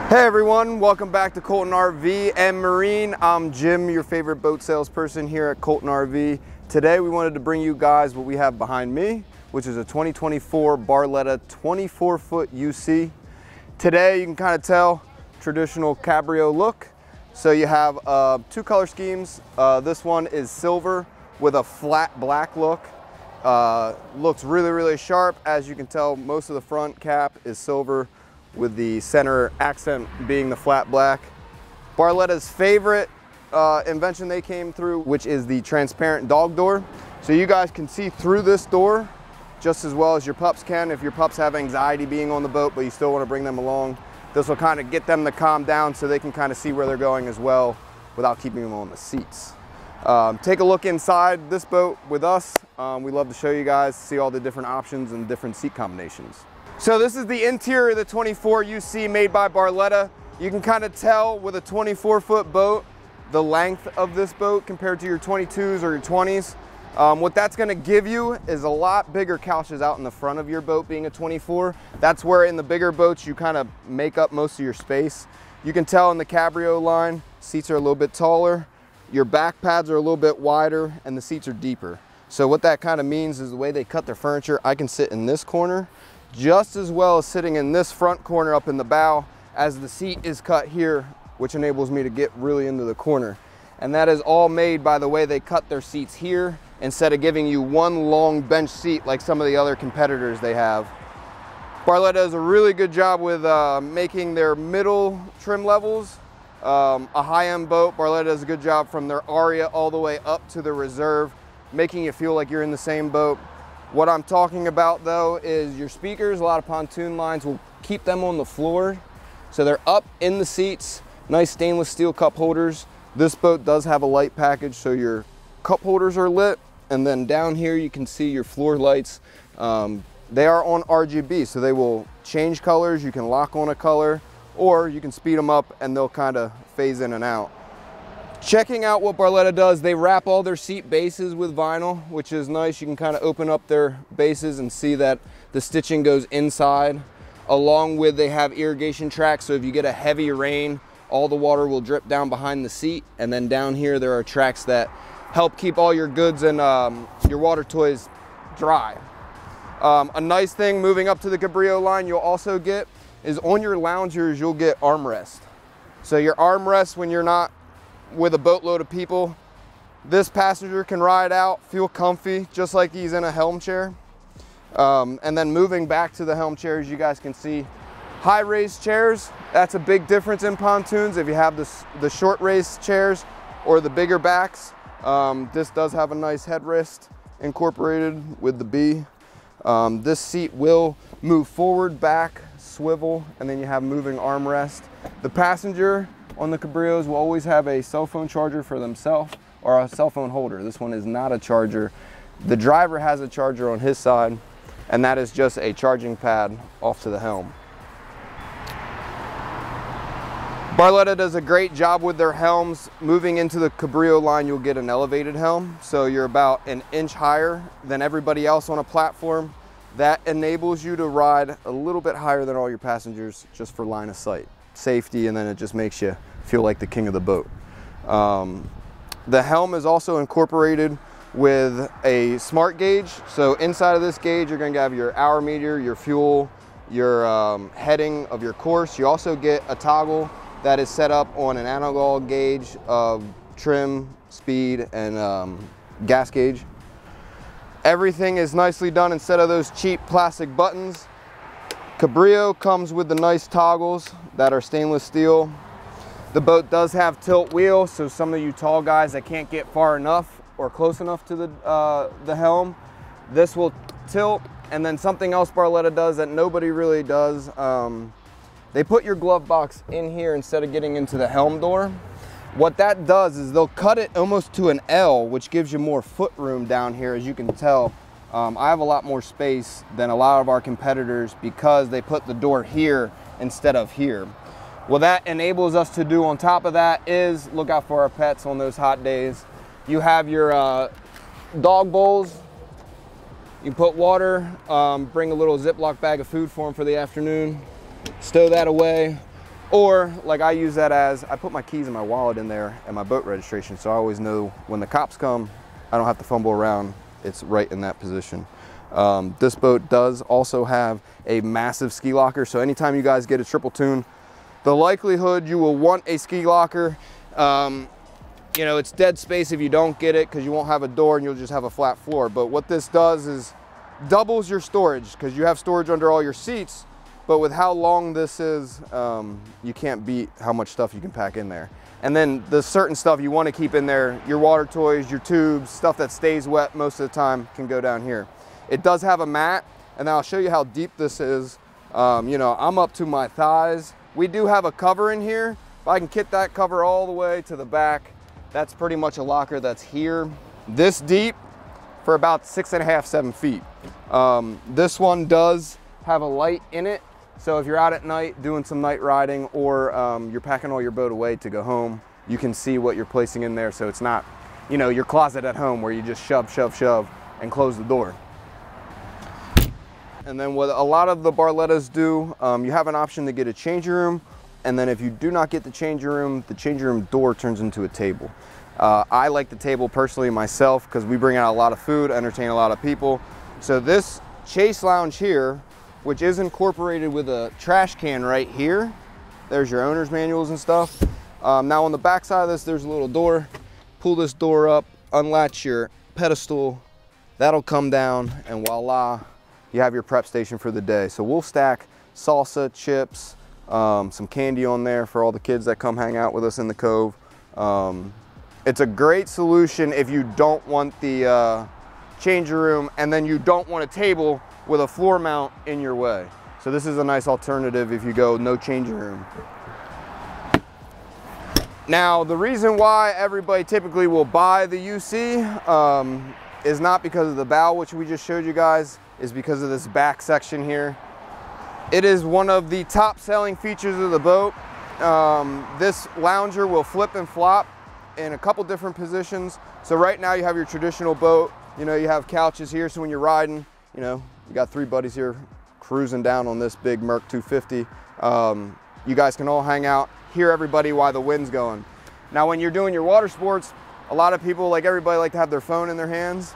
Hey everyone, welcome back to Colton RV and Marine. I'm Jim, your favorite boat salesperson here at Colton RV. Today we wanted to bring you guys what we have behind me, which is a 2024 Barletta 24UC. Today you can kind of tell traditional Cabrio look. So you have two color schemes. This one is silver with a flat black look. Looks really sharp. As you can tell, most of the front cap is silver, with the center accent being the flat black. Barletta's favorite invention they came through, which is the transparent dog door. So you guys can see through this door just as well as your pups can. If your pups have anxiety being on the boat, but you still want to bring them along, this will kind of get them to calm down so they can kind of see where they're going as well without keeping them on the seats. Take a look inside this boat with us. We love to show you guys, see all the different options and different seat combinations. So this is the interior of the 24UC made by Barletta. You can kind of tell with a 24-foot boat, the length of this boat compared to your 22s or your 20s. What that's gonna give you is a lot bigger couches out in the front of your boat being a 24. That's where in the bigger boats, you kind of make up most of your space. You can tell in the Cabrio line, seats are a little bit taller, your back pads are a little bit wider, and the seats are deeper. So what that kind of means is the way they cut their furniture, I can sit in this corner just as well as sitting in this front corner up in the bow, as the seat is cut here, which enables me to get really into the corner. And that is all made by the way they cut their seats here, instead of giving you one long bench seat like some of the other competitors they have. Barletta does a really good job with making their middle trim levels a high-end boat. Barletta does a good job from their Aria all the way up to the Reserve, making you feel like you're in the same boat. What I'm talking about though is your speakers. A lot of pontoon lines will keep them on the floor. So they're up in the seats, nice stainless steel cup holders. This boat does have a light package, so your cup holders are lit. And then down here you can see your floor lights. They are on RGB, so they will change colors. You can lock on a color, or you can speed them up and they'll kind of phase in and out. Checking out what Barletta does, they wrap all their seat bases with vinyl, which is nice. You can kind of open up their bases and see that the stitching goes inside. Along with, they have irrigation tracks, so if you get a heavy rain, all the water will drip down behind the seat. And then down here, there are tracks that help keep all your goods and your water toys dry. A nice thing moving up to the Cabrio line you'll also get is on your loungers, you'll get armrest. So your armrest, when you're not with a boatload of people, this passenger can ride out, feel comfy, just like he's in a helm chair. And then moving back to the helm chairs, you guys can see high raised chairs. That's a big difference in pontoons. If you have the short raised chairs or the bigger backs, this does have a nice headrest incorporated with the B. This seat will move forward, back, swivel, and then you have moving armrest. The passenger on the Cabrios will always have a cell phone charger for themselves, or a cell phone holder. This one is not a charger. The driver has a charger on his side, and that is just a charging pad off to the helm. Barletta does a great job with their helms. Moving into the Cabrio line, you'll get an elevated helm. So you're about an inch higher than everybody else on a platform. That enables you to ride a little bit higher than all your passengers just for line of sight. Safety, and then it just makes you feel like the king of the boat. The helm is also incorporated with a smart gauge. So inside of this gauge, you're going to have your hour meter, your fuel, your heading of your course. You also get a toggle that is set up on an analog gauge of trim, speed, and gas gauge. Everything is nicely done instead of those cheap plastic buttons. Cabrio comes with the nice toggles that are stainless steel. The boat does have tilt wheel, so some of you tall guys that can't get far enough or close enough to the helm, this will tilt. And then something else Barletta does that nobody really does, they put your glove box in here instead of getting into the helm door. What that does is they'll cut it almost to an L, which gives you more foot room down here. As you can tell, I have a lot more space than a lot of our competitors because they put the door here instead of here. What that enables us to do on top of that is look out for our pets on those hot days. You have your dog bowls. You put water, bring a little Ziploc bag of food for them for the afternoon, stow that away. Or like I use that as, I put my keys and my wallet in there and my boat registration, so I always know when the cops come, I don't have to fumble around, it's right in that position. This boat does also have a massive ski locker, so anytime you guys get a triple tune, the likelihood you will want a ski locker, you know, it's dead space if you don't get it because you won't have a door and you'll just have a flat floor. But what this does is doubles your storage because you have storage under all your seats, but with how long this is, you can't beat how much stuff you can pack in there. And then the certain stuff you want to keep in there, your water toys, your tubes, stuff that stays wet most of the time can go down here. It does have a mat, and I'll show you how deep this is. You know, I'm up to my thighs. We do have a cover in here. If I can get that cover all the way to the back, that's pretty much a locker that's here. This deep for about 6.5, 7 feet. This one does have a light in it. So if you're out at night doing some night riding, or you're packing all your boat away to go home, you can see what you're placing in there. So it's not, you know, your closet at home where you just shove, shove, shove and close the door. And then what a lot of the Barlettas do, you have an option to get a changing room. And then if you do not get the changing room door turns into a table. I like the table personally myself because we bring out a lot of food, entertain a lot of people. So this Chase Lounge here, which is incorporated with a trash can right here. There's your owner's manuals and stuff. Now on the back side of this, there's a little door. Pull this door up, unlatch your pedestal. That'll come down and voila, you have your prep station for the day. So we'll stack salsa, chips, some candy on there for all the kids that come hang out with us in the cove. It's a great solution if you don't want the changing room and then you don't want a table with a floor mount in your way. So this is a nice alternative if you go no changing room. Now, the reason why everybody typically will buy the UC is not because of the bow, which we just showed you guys, is because of this back section here. It is one of the top selling features of the boat. This lounger will flip and flop in a couple different positions. So right now you have your traditional boat, you know, you have couches here, so when you're riding, you know, you got 3 buddies here cruising down on this big Merc 250. You guys can all hang out, hear everybody while the wind's going. Now when you're doing your water sports, a lot of people, like everybody, like to have their phone in their hands.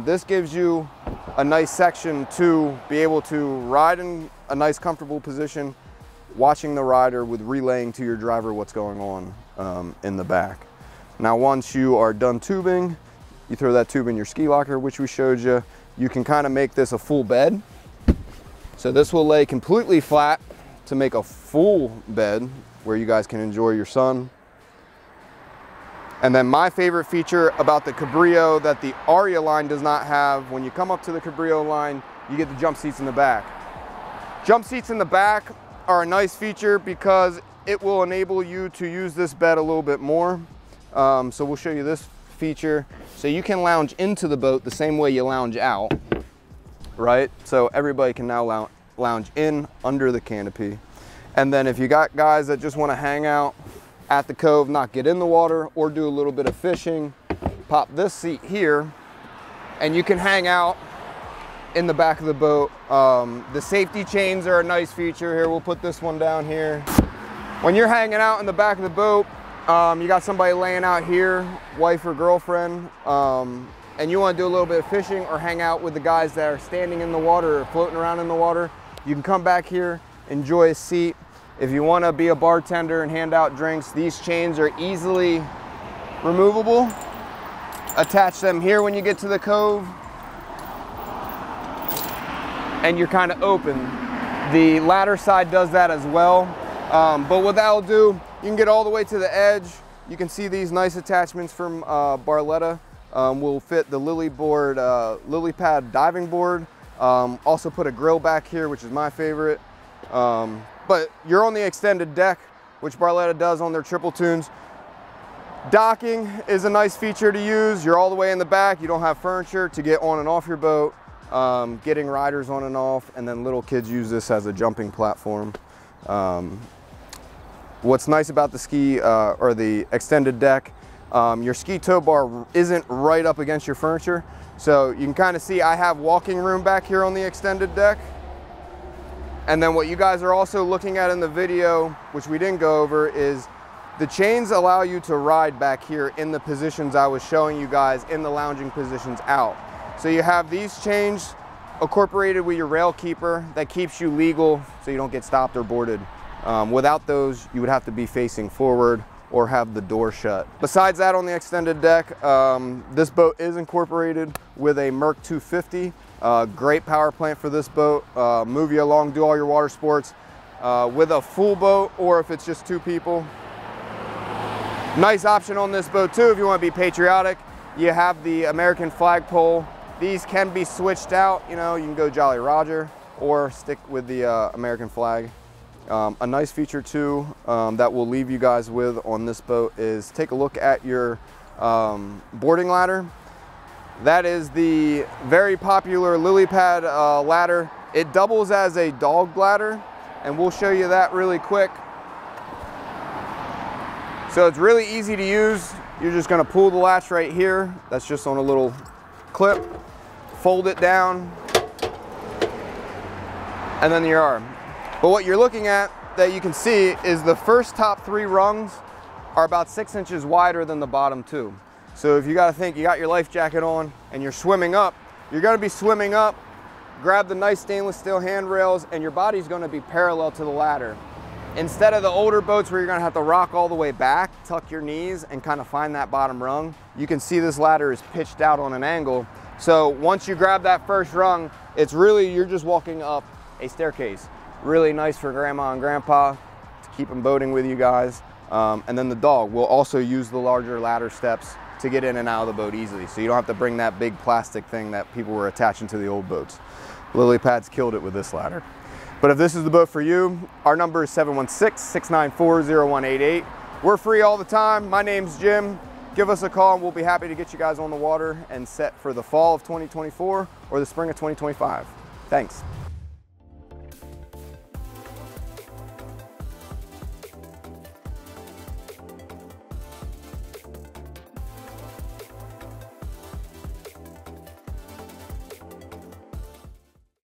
This gives you a nice section to be able to ride in a nice comfortable position, watching the rider with relaying to your driver what's going on in the back. Now once you are done tubing, you throw that tube in your ski locker, which we showed you. You can kind of make this a full bed. So this will lay completely flat to make a full bed where you guys can enjoy your sun. And then my favorite feature about the Cabrio that the Aria line does not have, when you come up to the Cabrio line, you get the jump seats in the back. Jump seats in the back are a nice feature because it will enable you to use this bed a little bit more. So we'll show you this feature. So you can lounge into the boat the same way you lounge out, right? So everybody can now lounge in under the canopy. And then if you got guys that just want to hang out at the cove, not get in the water or do a little bit of fishing, pop this seat here and you can hang out in the back of the boat. The safety chains are a nice feature here. We'll put this one down here. When you're hanging out in the back of the boat, you got somebody laying out here, wife or girlfriend, and you want to do a little bit of fishing or hang out with the guys that are standing in the water or floating around in the water, you can come back here, enjoy a seat. If you want to be a bartender and hand out drinks, these chains are easily removable. Attach them here when you get to the cove, and you're kind of open. The ladder side does that as well. But what that'll do, you can get all the way to the edge. You can see these nice attachments from Barletta. Will fit the lily pad diving board. Also put a grill back here, which is my favorite. But you're on the extended deck, which Barletta does on their triple tunes. Docking is a nice feature to use. You're all the way in the back. You don't have furniture to get on and off your boat. Getting riders on and off, and then little kids use this as a jumping platform. What's nice about the ski or the extended deck, your ski tow bar isn't right up against your furniture. So you can kind of see I have walking room back here on the extended deck. And then what you guys are also looking at in the video, which we didn't go over, is the chains allow you to ride back here in the positions I was showing you guys in the lounging positions out. So you have these chains incorporated with your rail keeper that keeps you legal so you don't get stopped or boarded. Without those, you would have to be facing forward or have the door shut. Besides that, on the extended deck, this boat is incorporated with a Merc 250. Great power plant for this boat. Move you along, do all your water sports. With a full boat, or if it's just 2 people. Nice option on this boat too, if you want to be patriotic. You have the American flagpole. These can be switched out, you know, you can go Jolly Roger or stick with the American flag. A nice feature too that we'll leave you guys with on this boat is take a look at your boarding ladder. That is the very popular lily pad ladder. It doubles as a dog ladder, and we'll show you that really quick. So it's really easy to use. You're just gonna pull the latch right here. That's just on a little clip. Fold it down, and then you are. But what you're looking at that you can see is the first top 3 rungs are about 6 inches wider than the bottom 2. So if you gotta think, you got your life jacket on and you're swimming up, you're gonna be swimming up, grab the nice stainless steel handrails, and your body's gonna be parallel to the ladder. Instead of the older boats where you're gonna have to rock all the way back, tuck your knees, and kind of find that bottom rung, you can see this ladder is pitched out on an angle. So once you grab that first rung, it's really, you're just walking up a staircase. Really nice for grandma and grandpa to keep them boating with you guys. And then the dog will also use the larger ladder steps to get in and out of the boat easily. So you don't have to bring that big plastic thing that people were attaching to the old boats. Lily Pads killed it with this ladder. But if this is the boat for you, our number is 716-694-0188. We're free all the time. My name's Jim. Give us a call and we'll be happy to get you guys on the water and set for the fall of 2024 or the spring of 2025. Thanks.